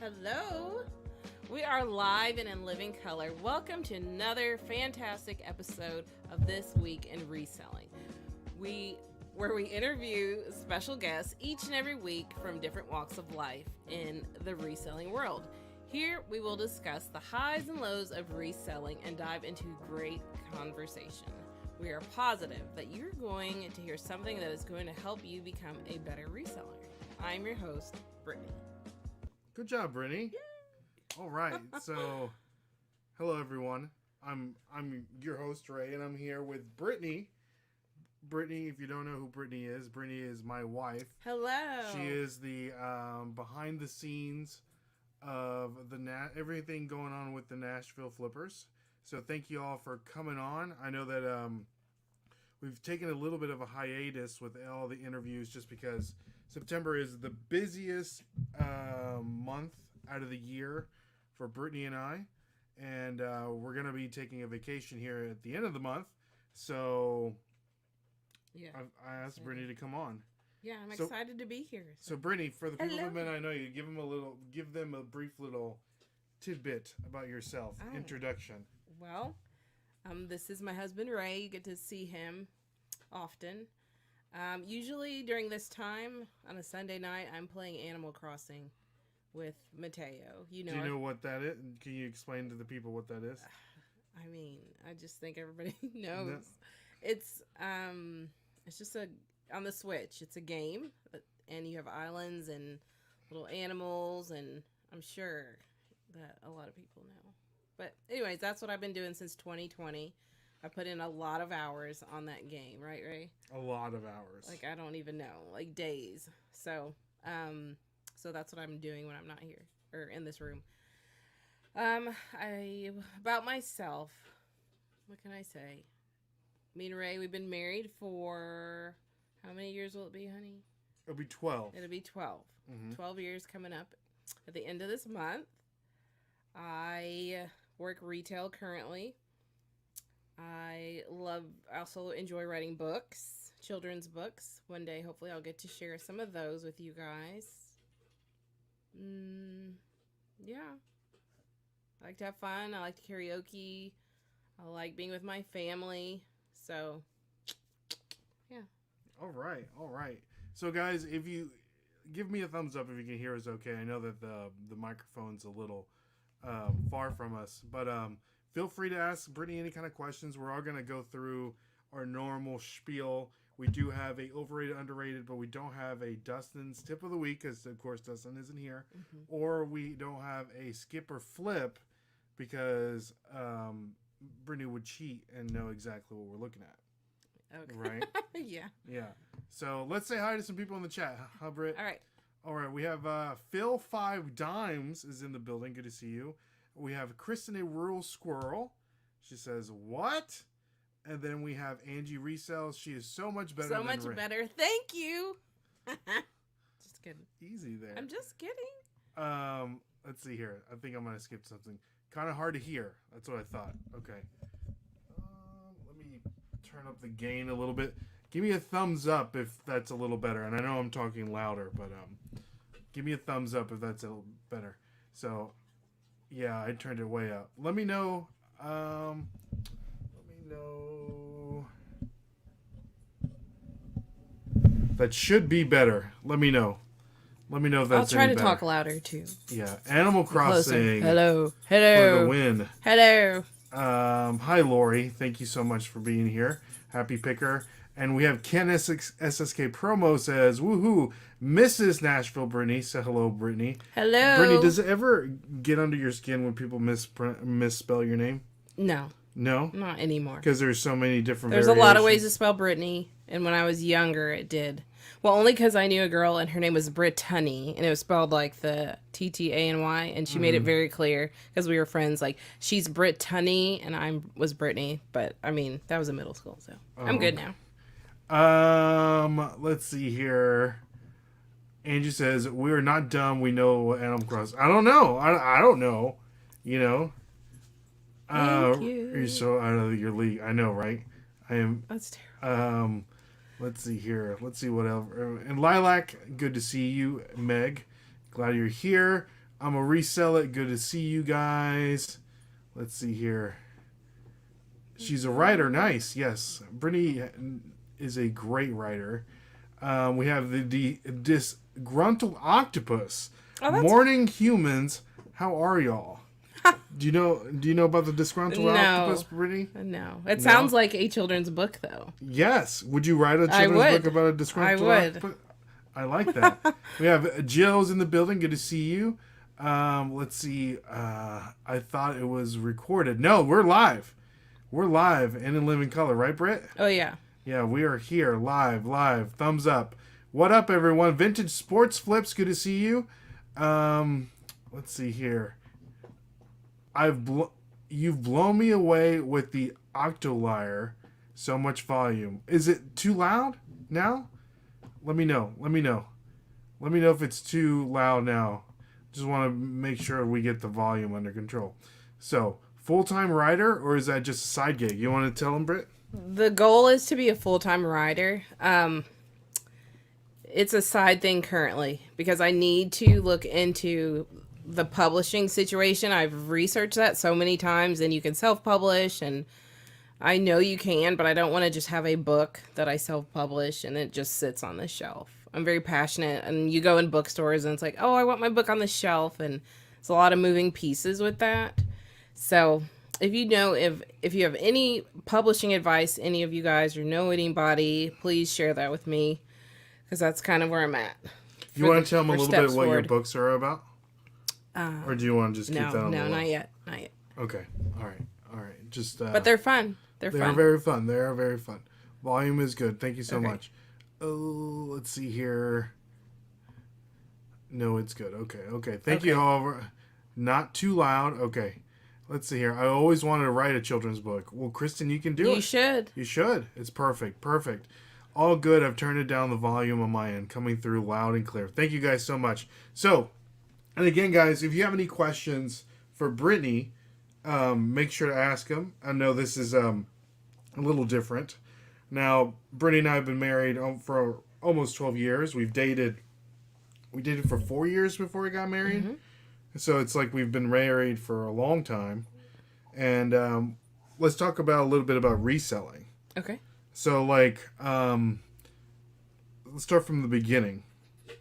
Hello. We are live and in living color. Welcome to another fantastic episode of This Week in Reselling. Where we interview special guests each and every week from different walks of life in the reselling world. Here we will discuss the highs and lows of reselling and dive into great conversation. We are positive that you're going to hear something that is going to help you become a better reseller. I'm your host, Brittany. Good job, Brittany. Yay. All right, so hello everyone. I'm your host Ray, and I'm here with Brittany. Brittany, if you don't know who Brittany is my wife. Hello. She is the behind the scenes of everything going on with the Nashville Flippers. So thank you all for coming on. I know that we've taken a little bit of a hiatus with all the interviews just because September is the busiest month out of the year for Brittany and I. And we're going to be taking a vacation here at the end of the month. So yeah, I asked Brittany to come on. Yeah, I'm excited to be here. So Brittany, for the people Hello. that I know you, give them a brief little tidbit about yourself, introduction. Well, this is my husband, Ray. You get to see him often. Usually during this time on a Sunday night, I'm playing Animal Crossing with Mateo. Do you know what that is? Can you explain to the people what that is? I mean, I just think everybody knows. No. It's just on the Switch. It's a game, and you have islands and little animals, and I'm sure that a lot of people know. But anyways, that's what I've been doing since 2020. I put in a lot of hours on that game, right, Ray? A lot of hours. Like, I don't even know, like days. So that's what I'm doing when I'm not here or in this room. About myself, what can I say? Me and Ray, we've been married for how many years will it be, honey? It'll be 12. It'll be 12. Mm-hmm. 12 years coming up at the end of this month. I work retail currently. I also enjoy writing books, children's books. One day, hopefully, I'll get to share some of those with you guys. Yeah. I like to have fun. I like to karaoke. I like being with my family. So, yeah. All right. So, guys, if you give me a thumbs up if you can hear us okay. I know that the microphone's a little far from us, but feel free to ask Brittany any kind of questions. We're all going to go through our normal spiel. We do have a overrated, underrated, but we don't have a Dustin's tip of the week because, of course, Dustin isn't here. Mm-hmm. Or we don't have a skip or flip because Brittany would cheat and know exactly what we're looking at. Okay. Right? Yeah. So let's say hi to some people in the chat. Huh, Britt? All right. We have Phil 5 Dimes is in the building. Good to see you. We have Kristen a Rural Squirrel. She says, what? And then we have Angie Resells. She is so much better than much Ray. Better. Thank you. Just kidding. Easy there. I'm just kidding. Let's see here. I think I'm going to skip something. Kind of hard to hear. That's what I thought. Okay. Let me turn up the gain a little bit. Give me a thumbs up if that's a little better. And I know I'm talking louder, but give me a thumbs up if that's a little better. So, yeah, I turned it way up. Let me know. That should be better. Let me know. Let me know if that's I'll try any to better. talk louder too. Yeah, Animal Crossing. Hello. For the win. Hello. Hi, Lori. Thank you so much for being here. Happy picker. And we have Ken SSK Promo says, woohoo, Mrs. Nashville Brittany. Say hello, Brittany. Hello. Brittany, does it ever get under your skin when people misspell your name? No. No? Not anymore. Because there's so many different There's a lot of ways to spell Brittany. And when I was younger, it did. Well, only because I knew a girl and her name was Brittany, and it was spelled like the T-T-A-N-Y, and she made it very clear because we were friends. Like, she's Brittany, and I was Brittany. But, I mean, that was in middle school, so I'm good now. Let's see here. Angie says, we're not dumb. We know Animal Crossing. I don't know. I don't know. You know? Thank you. You're so out of your league. I know, right? I am. That's terrible. Let's see here. Let's see what else. And Lilac, good to see you. Meg, glad you're here. I'm a resell it. Good to see you guys. Let's see here. She's a writer. Nice. Yes. Brittany is a great writer. We have the disgruntled octopus. Morning humans. How are y'all? Do you know about the disgruntled octopus, Brittany? No. It sounds like a children's book, though. Yes. Would you write a children's book about a disgruntled octopus? I like that. We have Jill's in the building. Good to see you. Let's see. I thought it was recorded. No, we're live. We're live and in living color, right, Britt? Oh, yeah. Yeah, we are here, live. Thumbs up. What up, everyone? Vintage Sports Flips, good to see you. Let's see here. You've blown me away with the Octolier. So much volume. Is it too loud now? Let me know. Let me know if it's too loud now. Just want to make sure we get the volume under control. So, full-time writer, or is that just a side gig? You want to tell them, Britt? The goal is to be a full-time writer. It's a side thing currently because I need to look into the publishing situation. I've researched that so many times, and you can self-publish, and I know you can, but I don't want to just have a book that I self-publish and it just sits on the shelf. I'm very passionate, and you go in bookstores and it's like, oh, I want my book on the shelf, and it's a lot of moving pieces with that. So if you know, if you have any publishing advice, any of you guys, or know anybody, please share that with me, because that's kind of where I'm at. You want to tell them a little bit what your books are about? Or do you want to just keep that on the No, low? not yet. Okay. All right. Just. But they're fun. They're fun. Very fun. They are very fun. Volume is good. Thank you so much. Oh, let's see here. No, it's good. Okay. Thank you, however. Not too loud. Okay. Let's see here. I always wanted to write a children's book. Well, Kristen, you can do it. You should. You should. It's perfect. All good. I've turned it down the volume on my end, coming through loud and clear. Thank you guys so much. So, and again, guys, if you have any questions for Brittany, make sure to ask them. I know this is a little different. Now, Brittany and I have been married for almost 12 years. We dated for 4 years before we got married. Mm-hmm. So it's like we've been married for a long time. And let's talk about a little bit about reselling. Okay. So, like, let's start from the beginning.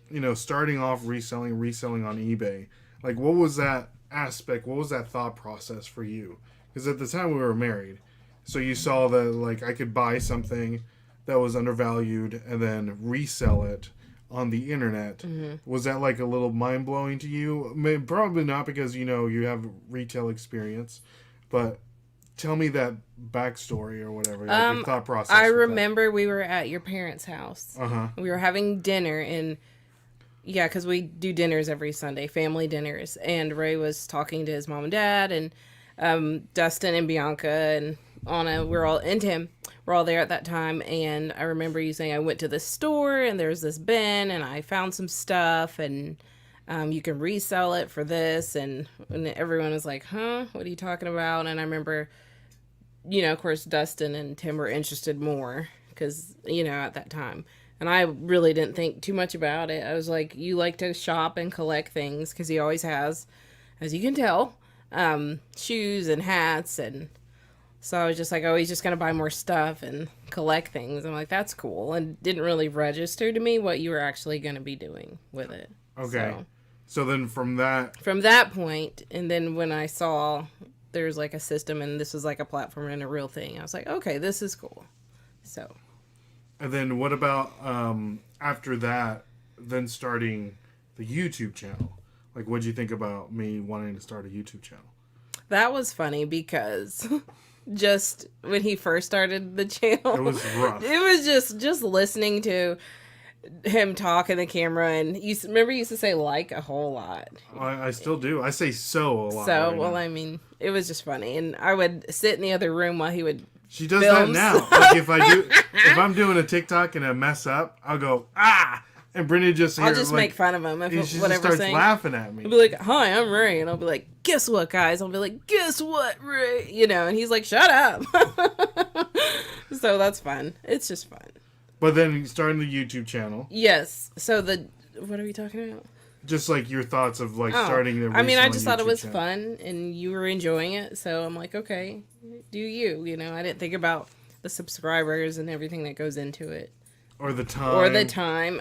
You know, starting off reselling on eBay. Like, what was that aspect? What was that thought process for you? Because at the time we were married. So you saw that, like, I could buy something that was undervalued and then resell it on the internet. Mm-hmm. Was that, like, a little mind-blowing to you? Probably not, because, you know, you have retail experience. But tell me that backstory or whatever, your thought process. I remember we were at your parents' house. Uh-huh. We were having dinner, and yeah, because we do dinners every Sunday, family dinners. And Ray was talking to his mom and dad, and Dustin and Bianca and Anna, we're all there at that time. And I remember you saying, I went to this store and there's this bin and I found some stuff, and you can resell it for this. And everyone was like, huh, what are you talking about? And I remember, you know, of course, Dustin and Tim were interested more because, you know, at that time. And I really didn't think too much about it. I was like, you like to shop and collect things, because he always has, as you can tell, shoes and hats. And so I was just like, oh, he's just going to buy more stuff and collect things. I'm like, that's cool. And didn't really register to me what you were actually going to be doing with it. Okay. So then from that point, and then when I saw there's like a system and this was like a platform and a real thing, I was like, okay, this is cool. So. And then what about after that, then starting the YouTube channel? Like, what did you think about me wanting to start a YouTube channel? That was funny because just when he first started the channel, it was rough. It was just listening to him talk in the camera, and you used to say like a whole lot. I still do. I say so a lot. So, right, well, now. I mean, it was just funny, and I would sit in the other room while he would. She does that now. Like if I'm doing a TikTok and I mess up, I'll go and Brittany just. I'll just make fun of him if she just starts laughing at me. He'll be like, "Hi, I'm Ray," and I'll be like, "Guess what, guys?" I'll be like, "Guess what, Ray?" You know, and he's like, "Shut up." So that's fun. It's just fun. But then starting the YouTube channel. Yes. So what are we talking about? Just like your thoughts of like Oh, starting the. I mean, I just thought it YouTube was channel. fun, and you were enjoying it, so I'm like, okay, do you? You know, I didn't think about the subscribers and everything that goes into it, Or the time. the time,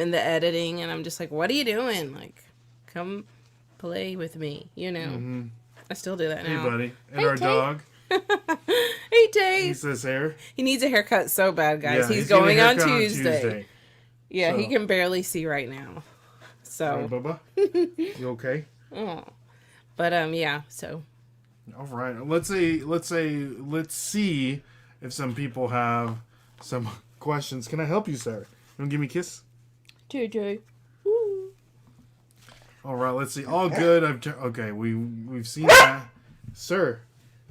and the editing, and I'm just like, what are you doing? Like, come play with me, you know. Mm-hmm. I still do that Hey, now. buddy. And Hey, our Tate. dog. Hey, Dave. He says hair. He needs a haircut so bad, guys. Yeah, he's getting a going on haircut Tuesday. Yeah, he So- can barely see right now. All right, So, Bubba. You okay? oh. But yeah. So, All right. Let's see if some people have some questions. Can I help you, sir? You want to give me a kiss? JJ. All right. Let's see. All good. Okay. We've seen that, sir.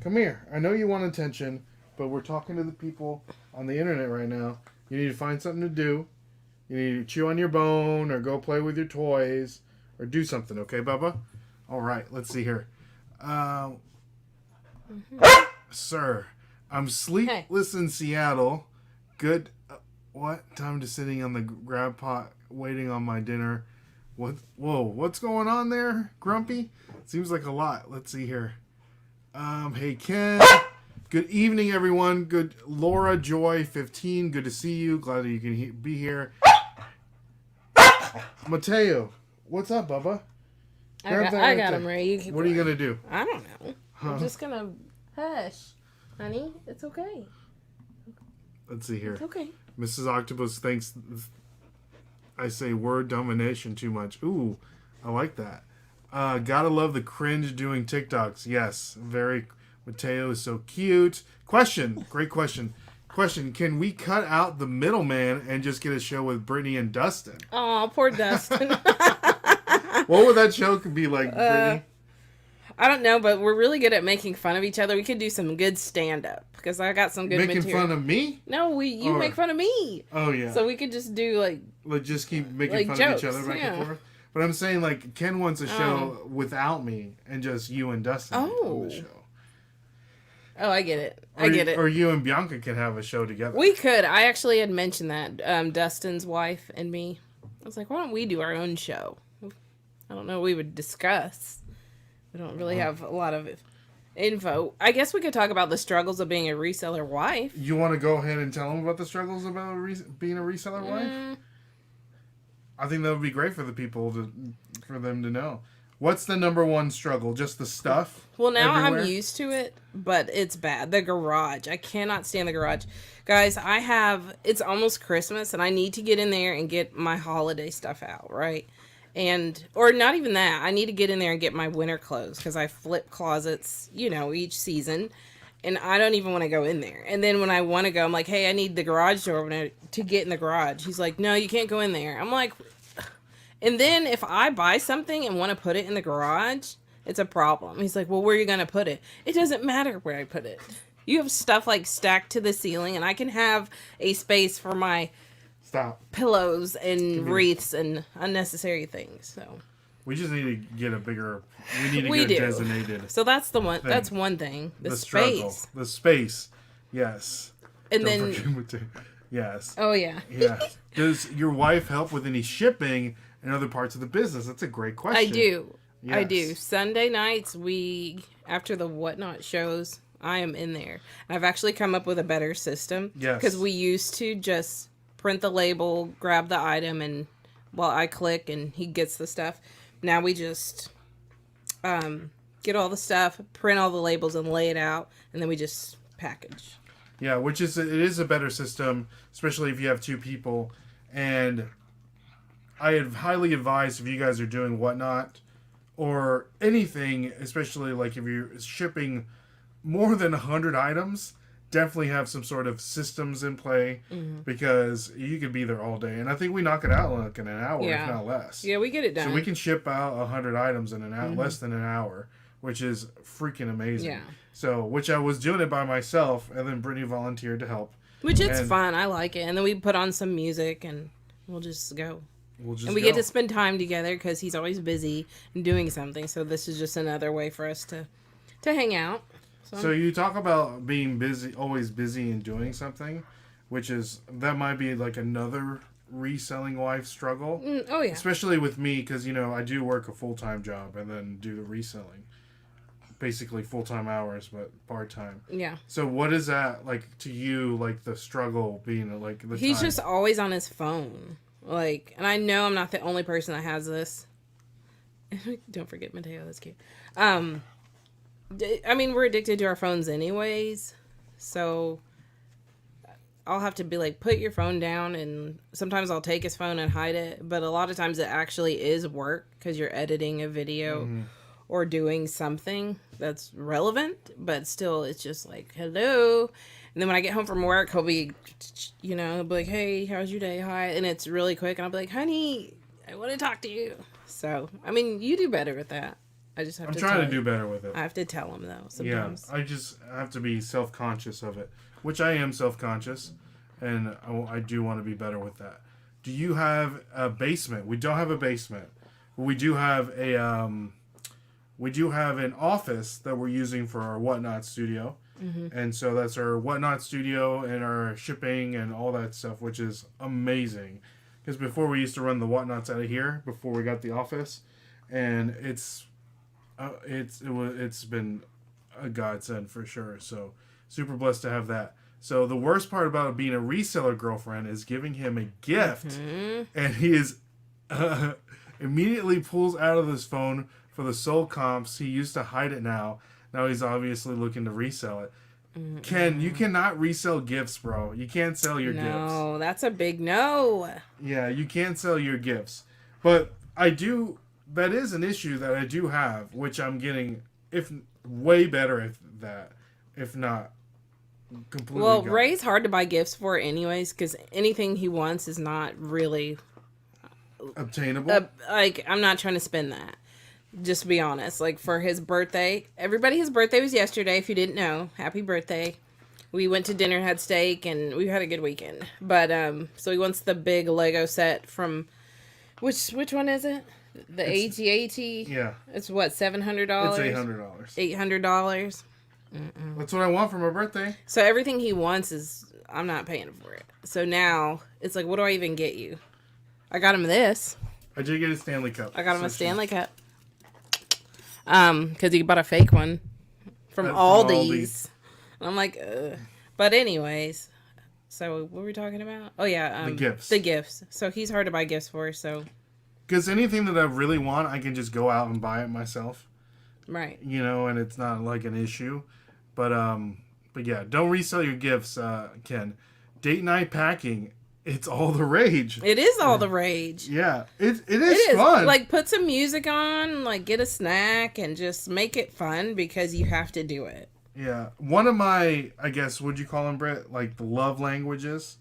Come here. I know you want attention, but we're talking to the people on the internet right now. You need to find something to do. You need to chew on your bone or go play with your toys or do something. Okay, Bubba? All right. Let's see here. Sir, I'm sleepless in Seattle. Good. What? Time to sitting on the grab pot waiting on my dinner. What? Whoa, what's going on there, Grumpy? Seems like a lot. Let's see here. Hey, Ken. Good evening, everyone. Good. Laura Joy 15. Good to see you. Glad that you can be here. Mateo, what's up, Bubba? I got him, Ray. You keep What are you going. going to do? I don't know. Huh? I'm just gonna hush, honey. It's okay. Let's see here. It's okay. Mrs. Octopus thinks I say word domination too much. Ooh, I like that. Gotta love the cringe doing TikToks. Yes, very. Mateo is so cute. Question. Great question. Question. Can we cut out the middleman and just get a show with Brittany and Dustin? Oh, poor Dustin. What would that show be like, Brittany? I don't know, but we're really good at making fun of each other. We could do some good stand-up because I got some good Making material. fun of me? No, you Or- make fun of me. Oh, yeah. So we could just do like Just keep making like fun jokes, of each other back yeah. and forth. But I'm saying, like, Ken wants a show without me and just you and Dustin on Oh. the show. oh, I get it. Or, I get it. Or you and Bianca can have a show together. We could. I actually had mentioned that Dustin's wife and me. I was like, why don't we do our own show? I don't know. We would discuss. We don't really have a lot of info. I guess we could talk about the struggles of being a reseller wife. You want to go ahead and tell them about the struggles about being a reseller wife? I think that would be great for the people for them to know. What's the number one struggle? Just the stuff? Well, now everywhere? I'm used to it, but it's bad. The garage. I cannot stand the garage. Guys, it's almost Christmas, and I need to get in there and get my holiday stuff out, right? Or not even that. I need to get in there and get my winter clothes because I flip closets, each season. And I don't even want to go in there. And then when I want to go, I'm like, hey, I need the garage door opener to get in the garage. He's like, no, you can't go in there. I'm like, and then if I buy something and want to put it in the garage, it's a problem. He's like, well, where are you going to put it? It doesn't matter where I put it. You have stuff like stacked to the ceiling, and I can have a space for my pillows and wreaths and unnecessary things. So we just need to get a bigger. We need to We get do. a designated. So that's the one. thing. That's one thing. The struggle. space. The space. Yes. And Don't then, forget Mateo. Yes. oh yeah. Yeah. Does your wife help with any shipping in other parts of the business? That's a great question. I do. I do. Yes. Sunday nights, after the Whatnot shows, I am in there. I've actually come up with a better system. Yes. Because we used to just print the label, grab the item, and I click and he gets the stuff. Now we just get all the stuff, print all the labels, and lay it out, and then we just package. Yeah, it is a better system, especially if you have two people. And I have highly advised if you guys are doing Whatnot or anything, especially like if you're shipping more than 100 items, definitely have some sort of systems in play because you could be there all day. And I think we knock it out like in an hour, if not less. Yeah, we get it done. So we can ship out 100 items in an hour, less than an hour, which is freaking amazing. Yeah. So, which I was doing it by myself, and then Brittany volunteered to help. Which it's And- fun. I like it. And then we put on some music and we'll just go. We'll And we get to spend time together because he's always busy and doing something. So this is just another way for us to hang out. So you talk about being busy, always busy and doing something, which is, that might be like another reselling wife struggle. Oh yeah. Especially with me, because I do work a full-time job and then do the reselling. Basically full-time hours, but part-time. Yeah. So what is that like to you? Like the struggle being like the He's time? just always on his phone. Like, and I know I'm not the only person that has this. Don't forget Mateo. That's cute. I mean, we're addicted to our phones anyways, so I'll have to be like, put your phone down, and sometimes I'll take his phone and hide it, but a lot of times it actually is work because you're editing a video or doing something that's relevant, but still it's just like, hello. And then when I get home from work, he'll be, he'll be like, hey, how's your day? Hi. And it's really quick, and I'll be like, honey, I want to talk to you. So, I mean, you do better with that. I'm trying to do better with it. I have to tell him though sometimes. Yeah, I just have to be self-conscious of it, which I am self-conscious, and I do want to be better with that. Do you have a basement? We don't have a basement. We do have an office that we're using for our Whatnot studio, and so that's our Whatnot studio and our shipping and all that stuff, which is amazing. Because before we used to run the Whatnots out of here before we got the office, and it's been a godsend for sure. So super blessed to have that. So the worst part about being a reseller girlfriend is giving him a gift, and he is immediately pulls out of his phone for the soul comps. He used to hide it now. Now he's obviously looking to resell it. Ken, you cannot resell gifts, bro. You can't sell your gifts. No, that's a big no. Yeah, you can't sell your gifts. But I do. That is an issue that I do have, which I'm getting, if way better at that, if not completely. Well, gone. Ray's hard to buy gifts for, anyways, because anything he wants is not really obtainable. Like, I'm not trying to spend that. Just to be honest, like for his birthday, his birthday was yesterday. If you didn't know, happy birthday. We went to dinner, had steak, and we had a good weekend. But so he wants the big Lego set from which one is it? The AT-AT? Yeah. It's what, $700? It's $800. $800. That's what I want for my birthday. So everything he wants is, I'm not paying for it. So now it's like, what do I even get you? I got him this. I did get a Stanley Cup. I got him a Stanley Cup. Because he bought a fake one from Aldi's. And I'm like, ugh. But anyways, so what were we talking about? Oh yeah, the gifts. So he's hard to buy gifts for. So because anything that I really want, I can just go out and buy it myself. Right. And it's not like an issue. But yeah, don't resell your gifts, Ken. Date night packing, it's all the rage. It is all the rage. Yeah, it is fun. Like, put some music on, like, get a snack, and just make it fun because you have to do it. Yeah. One of my, I guess, would you call them, Britt? Like, the love languages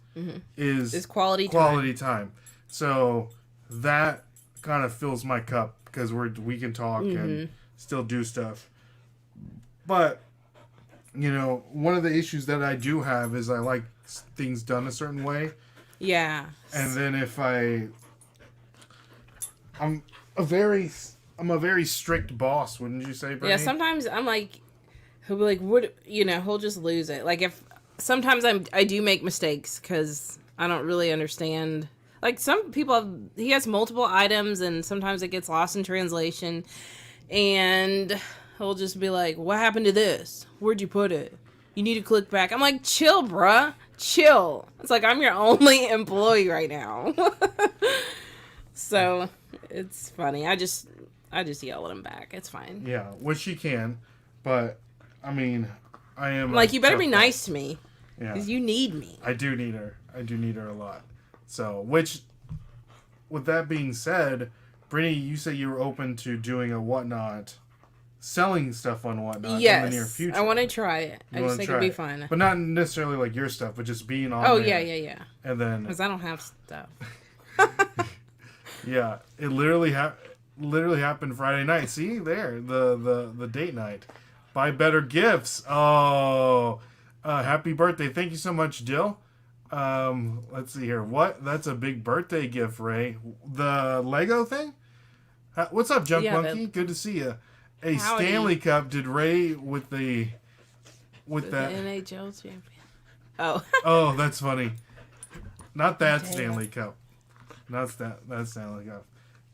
is quality time. So that kind of fills my cup because we can talk and still do stuff. But, one of the issues that I do have is I like things done a certain way. Yeah. And then if I'm a very strict boss, wouldn't you say, Brittany? Yeah, sometimes I'm like, he'll be like, what, he'll just lose it. Like, if sometimes I do make mistakes because I don't really understand. Like, some people, he has multiple items and sometimes it gets lost in translation. And he'll just be like, what happened to this? Where'd you put it? You need to click back. I'm like, chill, bruh. Chill. It's like, I'm your only employee right now. So it's funny. I just yell at him back. It's fine. Yeah, which you can, but I mean, I am like, you better be nice to me. Yeah, because you need me. I do need her. I do need her a lot. So, which, with that being said, Brittany, you said you were open to doing a Whatnot, selling stuff on Whatnot in the near future. I want to try it. I just think it'd be fun. But not necessarily like your stuff, but just being on there. Yeah. And then... Because I don't have stuff. Yeah, it literally happened Friday night. See, there, the date night. Buy better gifts. Oh, happy birthday. Thank you so much, Dill. Let's see here. What? That's a big birthday gift, Ray. The Lego thing? What's up, Junk Monkey? Good to see you. A Stanley Cup. Did Ray with that NHL champion? Oh. Oh, that's funny. Not that Stanley Cup. That's Stanley Cup.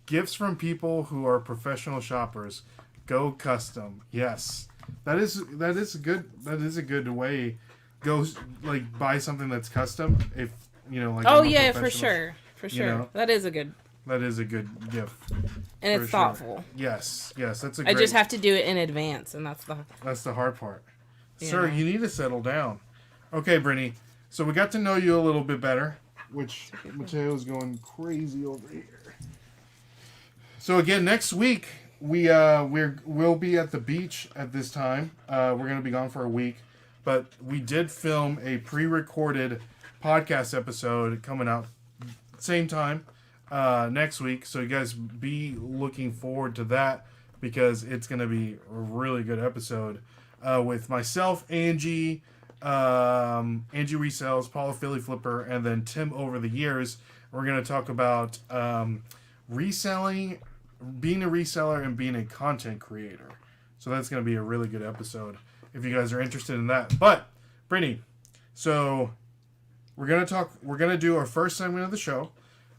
Gifts from people who are professional shoppers. Go custom. Yes, that is a good way. Go like buy something that's custom. If like. Oh yeah, for sure. That is a good gift. And it's thoughtful. Yes, that's a. I just have to do it in advance, and that's the hard part. Yeah. Sir, you need to settle down. Okay, Brittany. So we got to know you a little bit better, which Mateo's going crazy over here. So again, next week we'll be at the beach at this time. We're gonna be gone for a week, but we did film a pre-recorded podcast episode coming out same time next week. So you guys be looking forward to that because it's gonna be a really good episode with myself, Angie Resells, Paula Philly Flipper, and then Tim over the years. We're gonna talk about reselling, being a reseller, and being a content creator. So that's going to be a really good episode if you guys are interested in that. But Brittany, so we're going to do our first segment of the show.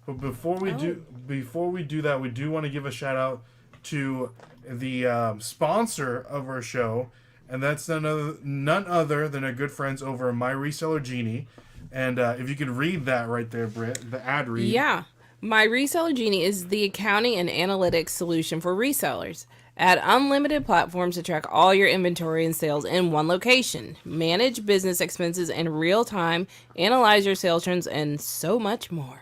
But before we do that, we do want to give a shout out to the sponsor of our show, and that's none other than our good friends over at My Reseller Genie. And if you could read that right there, Britt, the ad read. Yeah. My Reseller Genie is the accounting and analytics solution for resellers. Add unlimited platforms to track all your inventory and sales in one location. Manage business expenses in real time, analyze your sales trends, and so much more.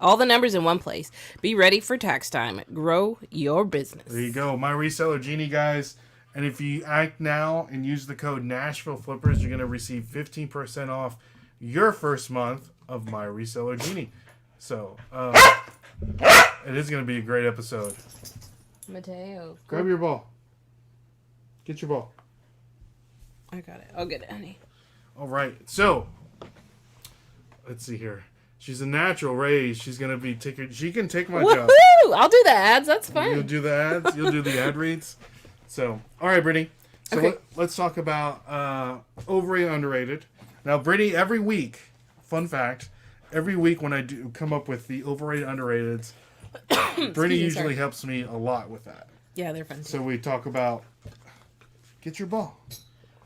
All the numbers in one place. Be ready for tax time. Grow your business. There you go. My Reseller Genie, guys. And if you act now and use the code NashvilleFlippers, you're going to receive 15% off your first month of My Reseller Genie. So, it is going to be a great episode. Mateo. Grab your ball. Get your ball. I got it. I'll get it, honey. All right. So, let's see here. She's a natural, Ray. She's going to be she can take my job. Woohoo! I'll do the ads. That's fun. You'll do the ads. You'll do the ad reads. So, all right, Brittany. So, okay. Let's talk about overrated, underrated. Now, Brittany, every week, fun fact, every week when I do come up with the overrated, underrateds, Brittany usually helps me a lot with that. Yeah, they're fun too. So we talk about, get your ball.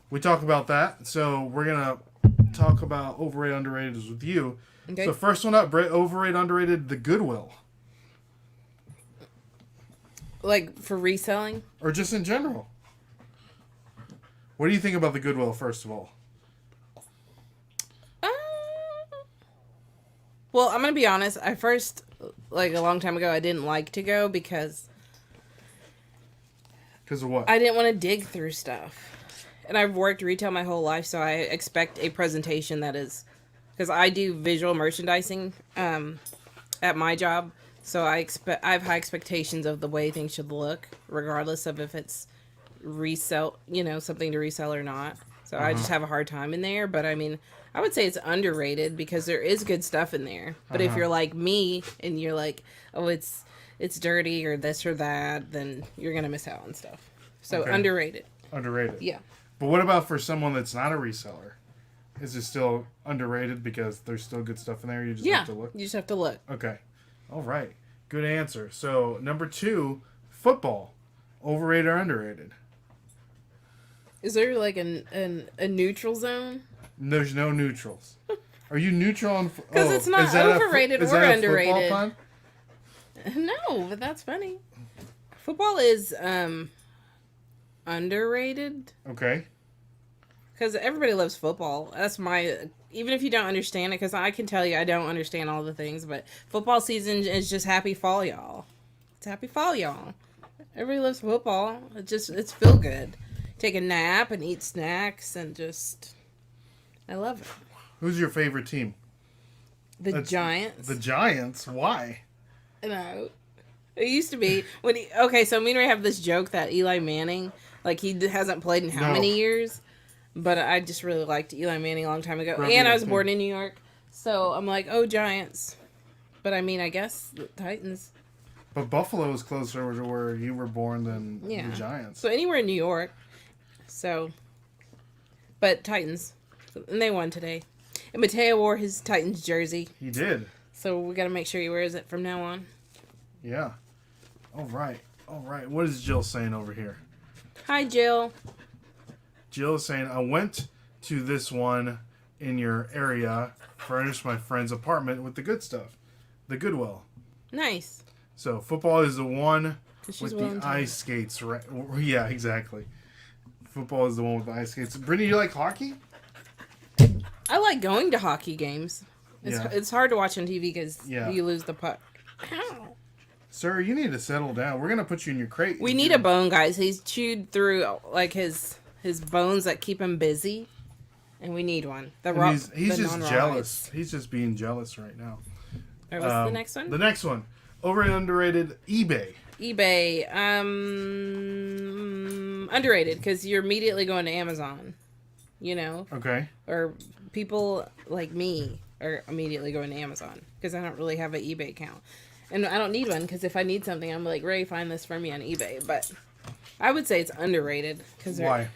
We talk about that. So we're going to talk about overrated, underrated with you. Okay. So first one up, overrated, underrated, the Goodwill. Like for reselling? Or just in general. What do you think about the Goodwill, first of all? Well, I'm going to be honest. I first, like a long time ago, I didn't like to go because... Because of what? I didn't want to dig through stuff. And I've worked retail my whole life, so I expect a presentation that is... Because I do visual merchandising at my job, so I have high expectations of the way things should look, regardless of if it's something to resell or not. So I just have a hard time in there, but I mean... I would say it's underrated because there is good stuff in there. But if you're like me and you're like, oh, it's dirty or this or that, then you're going to miss out on stuff. So underrated. Underrated. Yeah. But what about for someone that's not a reseller? Is it still underrated because there's still good stuff in there? You just have to look? You just have to look. Okay. All right. Good answer. So number 2, football. Overrated or underrated? Is there like a neutral zone? There's no neutrals. Are you neutral on? Because it's not overrated or underrated. Football pun? No, but that's funny. Football is underrated. Okay. Because everybody loves football. That's even if you don't understand it, because I can tell you I don't understand all the things, but football season is just happy fall, y'all. It's happy fall, y'all. Everybody loves football. It's feel good. Take a nap and eat snacks and just... I love it. Who's your favorite team? The Giants. The Giants? Why? No. It used to be so me and Ray have this joke that Eli Manning, like he hasn't played in how many years, but I just really liked Eli Manning a long time ago. And I was born in New York, so I'm like, oh, Giants. But I mean, I guess the Titans. But Buffalo is closer to where you were born than the Giants. So anywhere in New York. So, but Titans. And they won today. And Mateo wore his Titans jersey. He did. So we got to make sure he wears it from now on. Yeah. All right. What is Jill saying over here? Hi, Jill. Jill is saying, I went to this one in your area, furnished my friend's apartment with the good stuff. The Goodwill. Nice. So football is the one with the Wellington. ice skates, right? Yeah, exactly. Football is the one with the ice skates. Brittany, you like hockey? I like going to hockey games. It's hard to watch on TV because you lose the puck. Sir, you need to settle down. We're going to put you in your crate. We need a bone, guys. He's chewed through like his bones that keep him busy, and we need one. He's just jealous. He's just being jealous right now. All right, what's the next one? The next one. Over and underrated, eBay. eBay. Underrated because you're immediately going to Amazon. You know? Okay. Or people like me are immediately going to Amazon because I don't really have an eBay account. And I don't need one because if I need something, I'm like, Ray, find this for me on eBay. But I would say it's underrated. Why?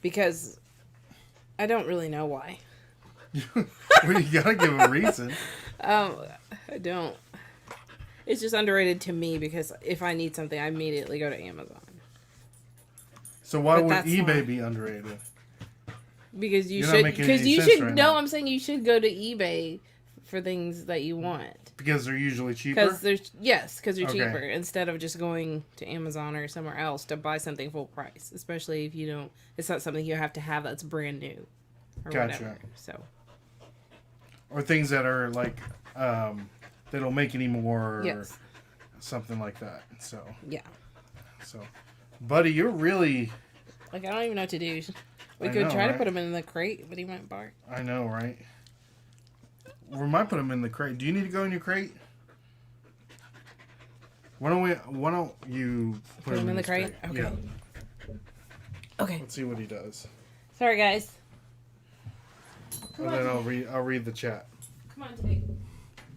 Because I don't really know why. Well, you gotta give a reason. I don't. It's just underrated to me because if I need something, I immediately go to Amazon. So why would eBay be underrated? Because you You're should. not making any sense right no, now. I'm saying you should go to eBay for things that you want. Because they're usually cheaper? Because they're Okay. cheaper instead of just going to Amazon or somewhere else to buy something full price. Especially if you don't, it's not something you have to have that's brand new or Gotcha. whatever. So, or things that are like they don't make anymore, or yes, something like that. So yeah. So, buddy, you're really. Like I don't even know what to do. We I could know, try to right? put him in the crate, but he might bark. I know, right? We might put him in the crate. Do you need to go in your crate? Why don't you Put him in the his crate? Okay. Yeah. Okay. Let's see what he does. Sorry, guys. And then I'll read the chat. Come on, Tate.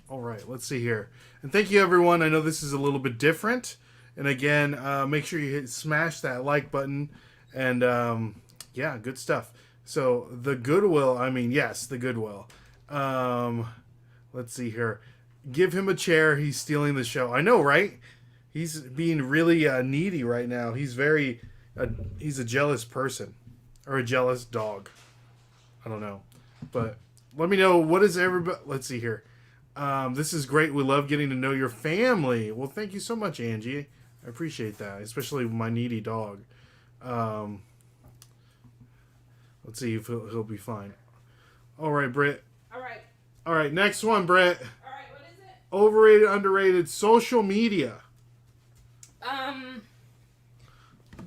All right, let's see here. And thank you, everyone. I know this is a little bit different. And again, make sure you smash that like button. And yeah, good stuff. So the Goodwill, yes, the Goodwill. Let's see here. Give him a chair. He's stealing the show. I know, right? He's being really needy right now. He's a jealous person or a jealous dog. I don't know. But let me know, what is everybody... Let's see here. This is great. We love getting to know your family. Well, thank you so much, Angie. I appreciate that, especially my needy dog. Let's see if he'll be fine. All right, Britt. All right, next one, Britt. All right, what is it? Overrated, underrated, social media.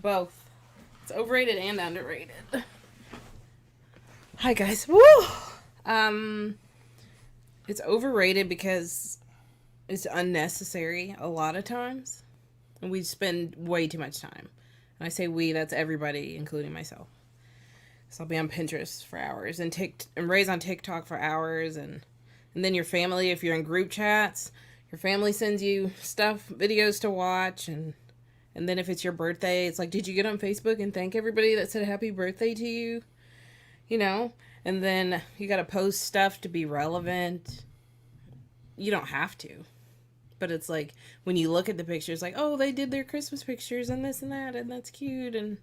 Both. It's overrated and underrated. Hi, guys. Woo! It's overrated because it's unnecessary a lot of times. And we spend way too much time. And I say we, that's everybody, including myself. So I'll be on Pinterest for hours and Ray's on TikTok for hours and then your family, if you're in group chats, your family sends you videos to watch and then if it's your birthday, it's like, did you get on Facebook and thank everybody that said happy birthday to you? You know? And then you gotta post stuff to be relevant. You don't have to. But it's like, when you look at the pictures, like, oh, they did their Christmas pictures and this and that, and that's cute, and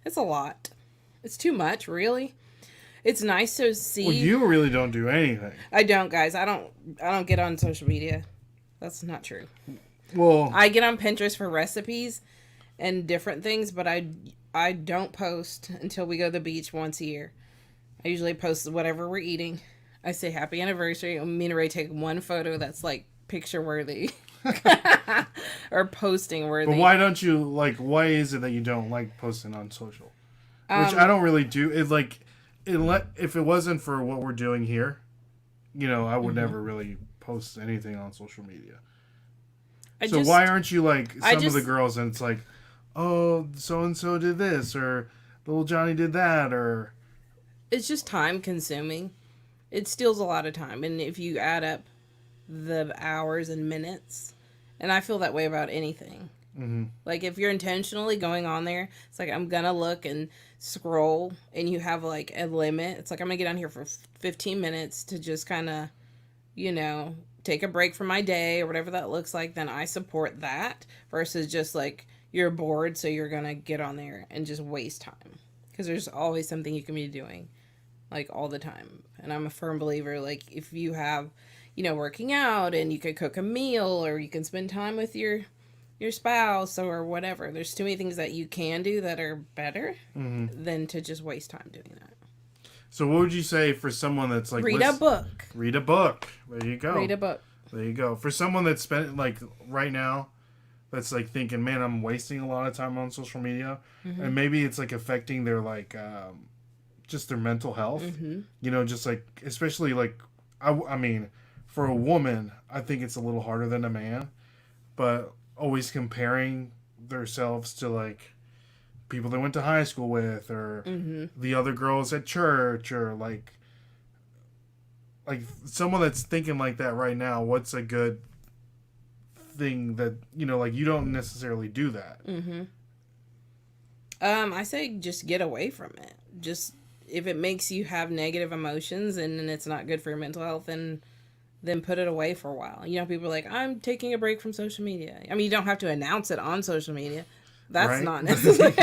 it's a lot. It's too much, really. It's nice to see. Well, you really don't do anything. I don't, guys. I don't get on social media. That's not true. Well, I get on Pinterest for recipes and different things, but I don't post until we go to the beach once a year. I usually post whatever we're eating. I say happy anniversary. Me and Ray take one photo that's like picture worthy or posting worthy. but why don't you why is it that you don't like posting on social? Which I don't really do. If it wasn't for what we're doing here, I would never really post anything on social media. Why aren't you like some of the girls and it's like, oh, so and so did this or little Johnny did that, or it's just time consuming. It steals a lot of time, and if you add up the hours and minutes, and I feel that way about anything. Mm-hmm. Like if you're intentionally going on there, it's like I'm gonna look and scroll, and you have like a limit. It's like I'm gonna get on here for 15 minutes to just kind of, take a break from my day or whatever that looks like, then I support that versus just like you're bored, so you're gonna get on there and just waste time, because there's always something you can be doing, like all the time. And I'm a firm believer, like if you have, working out, and you could cook a meal, or you can spend time with your spouse or whatever. There's too many things that you can do that are better than to just waste time doing that. So what would you say for someone that's like... Read a book. Read a book. There you go. Read a book. There you go. For someone that's spent, like, right now, that's, like, thinking, man, I'm wasting a lot of time on social media, and maybe it's, like, affecting their, like, just their mental health. Just, like, especially, like, I mean, for a woman, I think it's a little harder than a man, but always comparing themselves to, like, people they went to high school with, or the other girls at church, or like someone that's thinking like that right now, what's a good thing that, like, you don't necessarily do that? I say just get away from it. Just, if it makes you have negative emotions and it's not good for your mental health, then put it away for a while. People are like, I'm taking a break from social media. I mean, you don't have to announce it on social media. That's not necessary.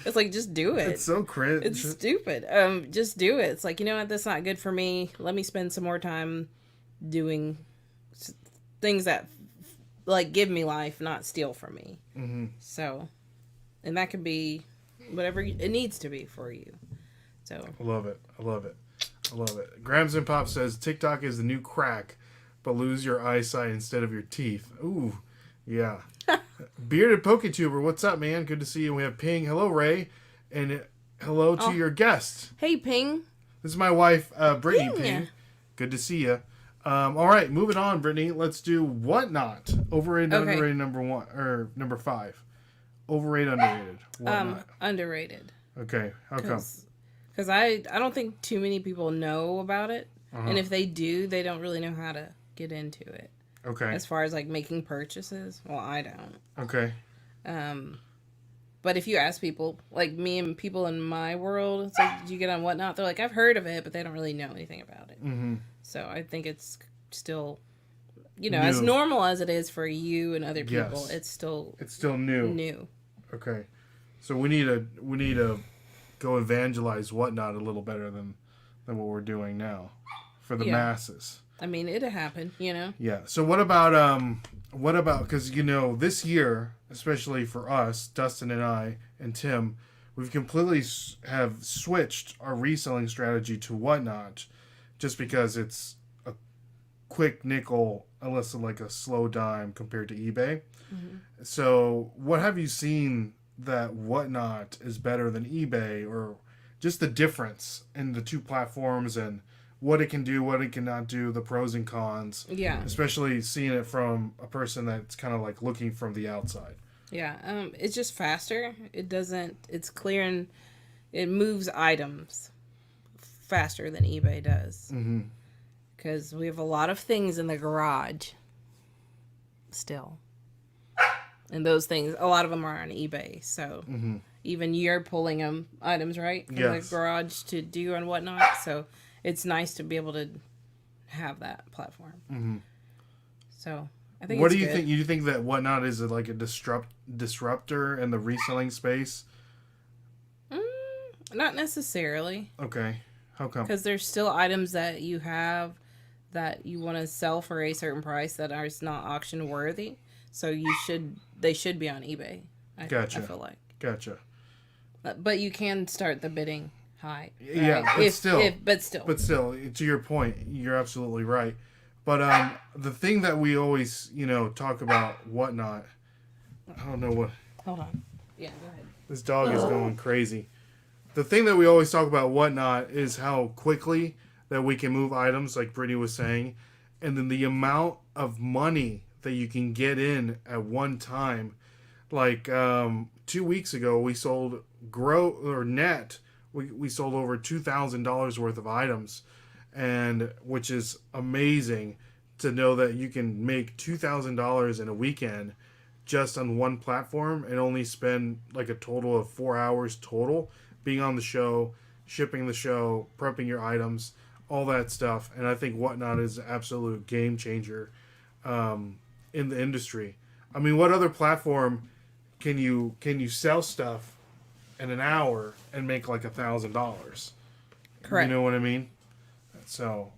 It's like, just do it. It's so cringe. It's stupid. Just do it. It's like, you know what? That's not good for me. Let me spend some more time doing things that, like, give me life, not steal from me. So, and that could be whatever it needs to be for you. So. I love it. Grams and Pop says TikTok is the new crack, but lose your eyesight instead of your teeth. Ooh, yeah. Bearded PokeTuber, what's up, man? Good to see you. We have Ping. Hello, Ray. And hello to your guest. Hey, Ping. This is my wife, Brittany Ping. Good to see you. All right, moving on, Brittany. Let's do Whatnot. Overrated, underrated, number 1, or number 5. Overrated, underrated. Whatnot. Underrated. Okay, how come? Because I don't think too many people know about it. And if they do, they don't really know how to get into it. Okay. As far as like making purchases, well, I don't. Okay. But if you ask people, like me and people in my world, it's like, did you get on Whatnot? They're like, I've heard of it, but they don't really know anything about it. So I think it's still, new. As normal as it is for you and other people, it's still new. New. Okay. So we need to go evangelize Whatnot a little better than what we're doing now for the masses. I mean, it'll happen, Yeah. So what about because this year, especially for us, Dustin and I and Tim, we've completely have switched our reselling strategy to Whatnot, just because it's a quick nickel, unless it's like a slow dime compared to eBay. So what have you seen that Whatnot is better than eBay, or just the difference in the two platforms and what it can do, what it cannot do, the pros and cons. Yeah. Especially seeing it from a person that's kind of like looking from the outside. Yeah. It's just faster. It's clear, and it moves items faster than eBay does. Because we have a lot of things in the garage still. And those things, a lot of them are on eBay. So even you're pulling them items, right? From the garage to do and whatnot. So it's nice to be able to have that platform. So I think. What do you think? You think that Whatnot is like a disruptor in the reselling space? Not necessarily. Okay, how come? Because there's still items that you have that you want to sell for a certain price that are not auction worthy. So they should be on eBay. Gotcha. I feel like. Gotcha. But you can start the bidding high. Right? Yeah, but still. But still, to your point, you're absolutely right. But the thing that we always, talk about Whatnot, I don't know what. Hold on. Yeah, go ahead. This dog is going crazy. The thing that we always talk about Whatnot is how quickly that we can move items, like Brittany was saying, and then the amount of money that you can get in at one time. Like 2 weeks ago, we sold net. We sold over $2,000 worth of items, and which is amazing to know that you can make $2,000 in a weekend just on one platform and only spend like a total of 4 hours total being on the show, shipping the show, prepping your items, all that stuff. And I think Whatnot is an absolute game changer in the industry. I mean, what other platform can you sell stuff in an hour and make like $1,000? Correct. You know what I mean? So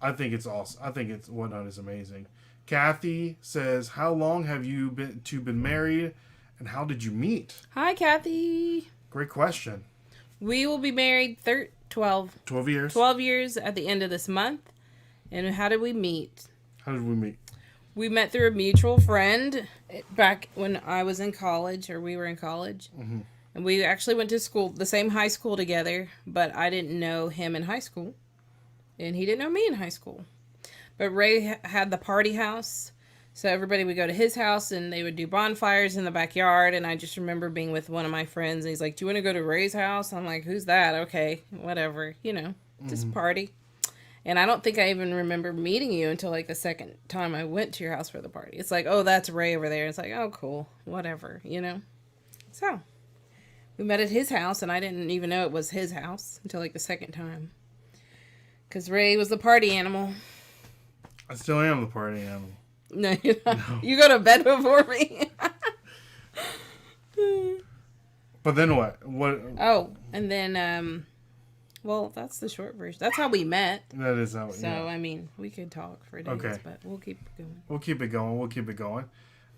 I think it's awesome. I think it's Whatnot is amazing. Kathy says, "How long have you been married, and how did you meet?" Hi, Kathy. Great question. We will be married 12 years. 12 years at the end of this month. And how did we meet? How did we meet? We met through a mutual friend back when I was in college, or we were in college. Mm-hmm. And we actually went to school, the same high school together, but I didn't know him in high school. And he didn't know me in high school. But Ray had the party house. So everybody would go to his house and they would do bonfires in the backyard. And I just remember being with one of my friends. And he's like, "Do you want to go to Ray's house?" I'm like, "Who's that?" "Okay, whatever. Just party." And I don't think I even remember meeting you until like the second time I went to your house for the party. It's like, "Oh, that's Ray over there." It's like, "Oh, cool. Whatever. So we met at his house, and I didn't even know it was his house until like the second time. Because Ray was the party animal. I still am the party animal. No, you're not. No. You go to bed before me. But then what? Oh, and then, well, that's the short version. That's how we met. That is how. So, yeah. I mean, we could talk for days, okay. But we'll keep going. We'll keep it going.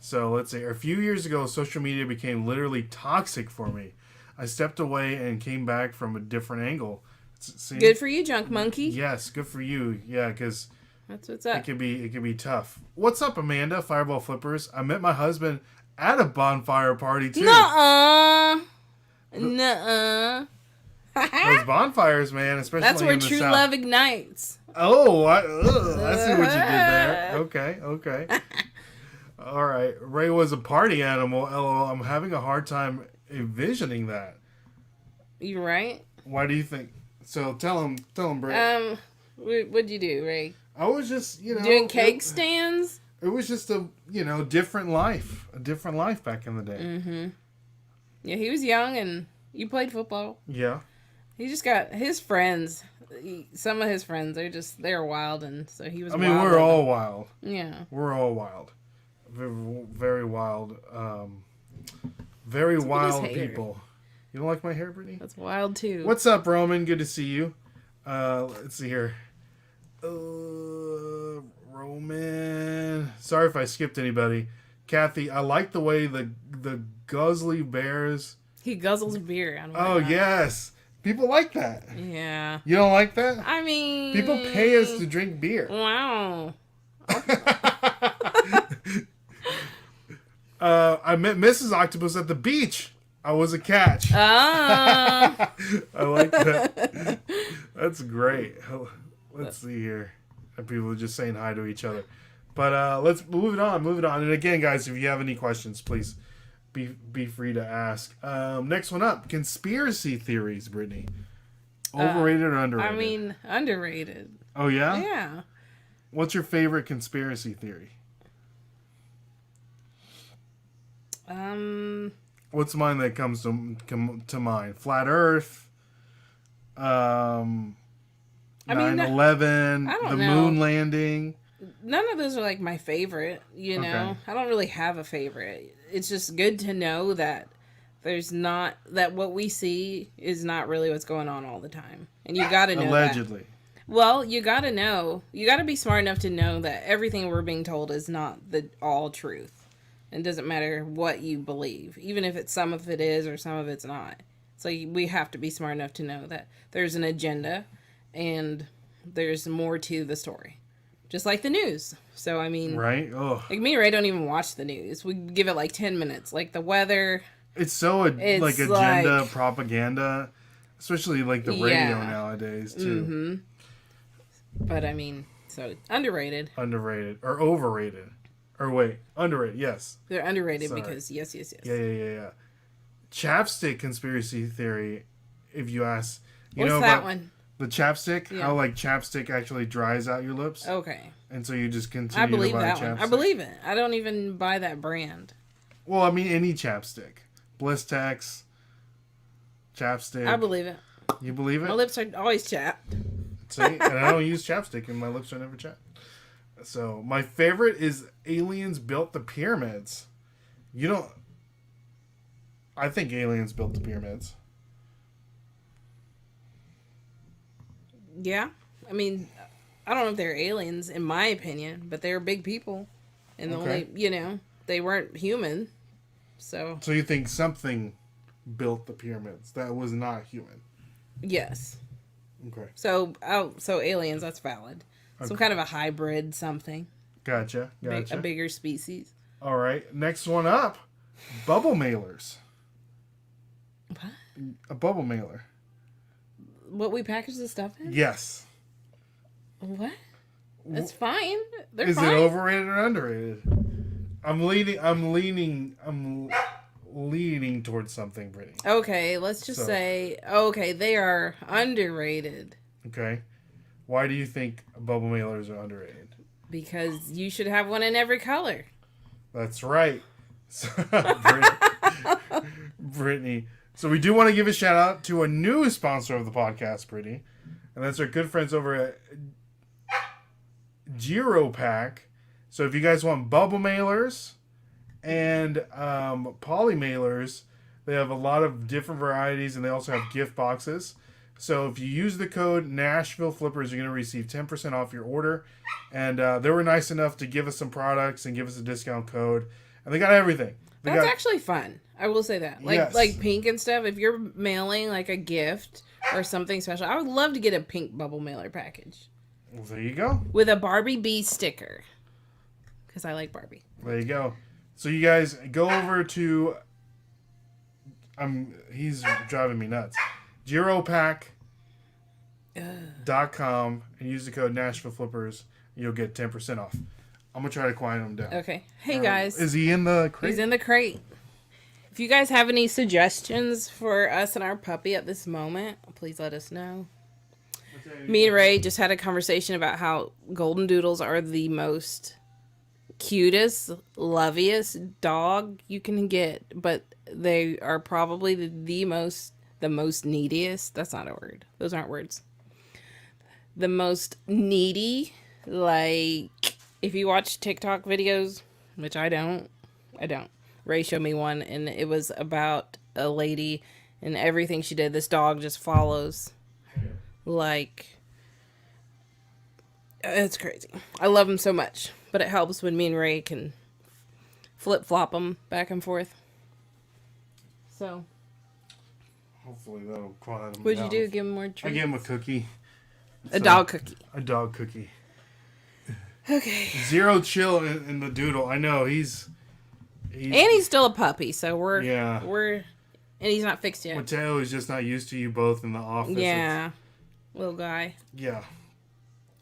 So let's see. A few years ago, social media became literally toxic for me. I stepped away and came back from a different angle. See? Good for you, Junk Monkey. Yes, good for you. Yeah, because that's what's up. It could be tough. What's up, Amanda? Fireball Flippers. I met my husband at a bonfire party too. Nuh-uh. Those bonfires, man, especially that's where in the true South. Love ignites. Oh, I see what you did there. Okay. All right. Ray was a party animal. LOL. I'm having a hard time envisioning that. You right? Why do you think? So tell him, Bray. What'd you do, Ray? I was just, doing cake stands. It was just a different life back in the day. Mm-hmm. Yeah, he was young and you played football. Yeah. He just got his friends. Some of his friends, they're wild, and so he was. I mean, we're all wild. Yeah. We're all wild. Very, very wild. Very wild people. You don't like my hair, Brittany? That's wild too. What's up, Roman? Good to see you. Let's see here. Roman. Sorry if I skipped anybody. Kathy, I like the way the Guzzly Bears. He guzzles beer. Oh yes, people like that. Yeah. You don't like that? I mean, people pay us to drink beer. Wow. I met Mrs. Octopus at the beach. I was a catch. Ah. I like that. That's great. Let's see here. And people are just saying hi to each other. But let's move it on. And again, guys, if you have any questions, please be free to ask. Next one up. Conspiracy theories, Brittany. Overrated or underrated? I mean, underrated. Oh, yeah? Yeah. What's your favorite conspiracy theory? What's mine that comes to mind? Flat Earth. 9/11. The moon landing. None of those are like my favorite. Okay. I don't really have a favorite. It's just good to know that that what we see is not really what's going on all the time, and you got to know. Allegedly. Well, you got to know. You got to be smart enough to know that everything we're being told is not the all truth. It doesn't matter what you believe, even if some of it is or some of it's not. So we have to be smart enough to know that there's an agenda and there's more to the story. Just like the news. So, I mean... Right? Oh. Like me and Ray don't even watch the news. We give it like 10 minutes. Like the weather... It's so like agenda, propaganda. Especially like the radio nowadays, too. Mm-hmm. But, I mean... So, underrated. Underrated. Or overrated. Or wait, underrated, yes. They're underrated because yes. Yeah. Chapstick conspiracy theory, if you ask. What's that one? The chapstick? Yeah. How like chapstick actually dries out your lips? Okay. And so you just continue to buy that one. I believe it. I don't even buy that brand. Well, I mean any chapstick. Blistex, chapstick. I believe it. You believe it? My lips are always chapped. See, and I don't use chapstick, and my lips are never chapped. So my favorite is aliens built the pyramids. You don't. I think aliens built the pyramids. Yeah, I mean, I don't know if they're aliens, in my opinion, but they're big people, and Okay. they weren't human. So So you think something built the pyramids that was not human? yes, Okay. so aliens, that's valid. Some Okay. kind of a hybrid, something, Gotcha. a bigger species. All right. Next one up, bubble mailers. What? A bubble mailer. What we package the stuff in? Yes. What? That's fine. They're Is fine. it overrated or underrated? I'm leaning towards something, Brittany. Okay, let's just say they are underrated Okay. Why do you think bubble mailers are underrated? because you should have one in every color. That's right. So, Brittany. So we do want to give a shout out to a new sponsor of the podcast, Brittany. And that's our good friends over at Giro Pack. So if you guys want bubble mailers and poly mailers, they have a lot of different varieties, and they also have gift boxes. So if you use the code NashvilleFlippers, you're going to receive 10% off your order. And they were nice enough to give us some products and give us a discount code. And they got everything. That's actually fun. I will say that. Yes. Like pink and stuff. If you're mailing like a gift or something special, I would love to get a pink bubble mailer package Well, there you go. with a Barbie bee sticker. Because I like Barbie. There you go. So you guys go over to he's driving me nuts. GiroPack.com and use the code NashvilleFlippers. You'll get 10% off. I'm gonna try to quiet him down. Okay. Hey guys. Is he in the crate? He's in the crate. If you guys have any suggestions for us and our puppy at this moment, please let us know. Me and Ray just had a conversation about how golden doodles are the most cutest, loviest dog you can get, but they are probably the most neediest. That's not a word. Those aren't words. The most needy, like if you watch TikTok videos, which I don't. Ray showed me one, and it was about a lady, and everything she did, this dog just follows. Like, it's crazy. I love him so much, but it helps when me and Ray can flip-flop him back and forth. So, Hopefully that'll quiet him what'd down. you do? Give him more I treats? gave him a cookie. A dog cookie. A dog cookie. Okay. Zero chill in the doodle. I know he's And he's still a puppy, so we're and he's not fixed yet. Mateo is just not used to you both in the office. Yeah, little guy. Yeah.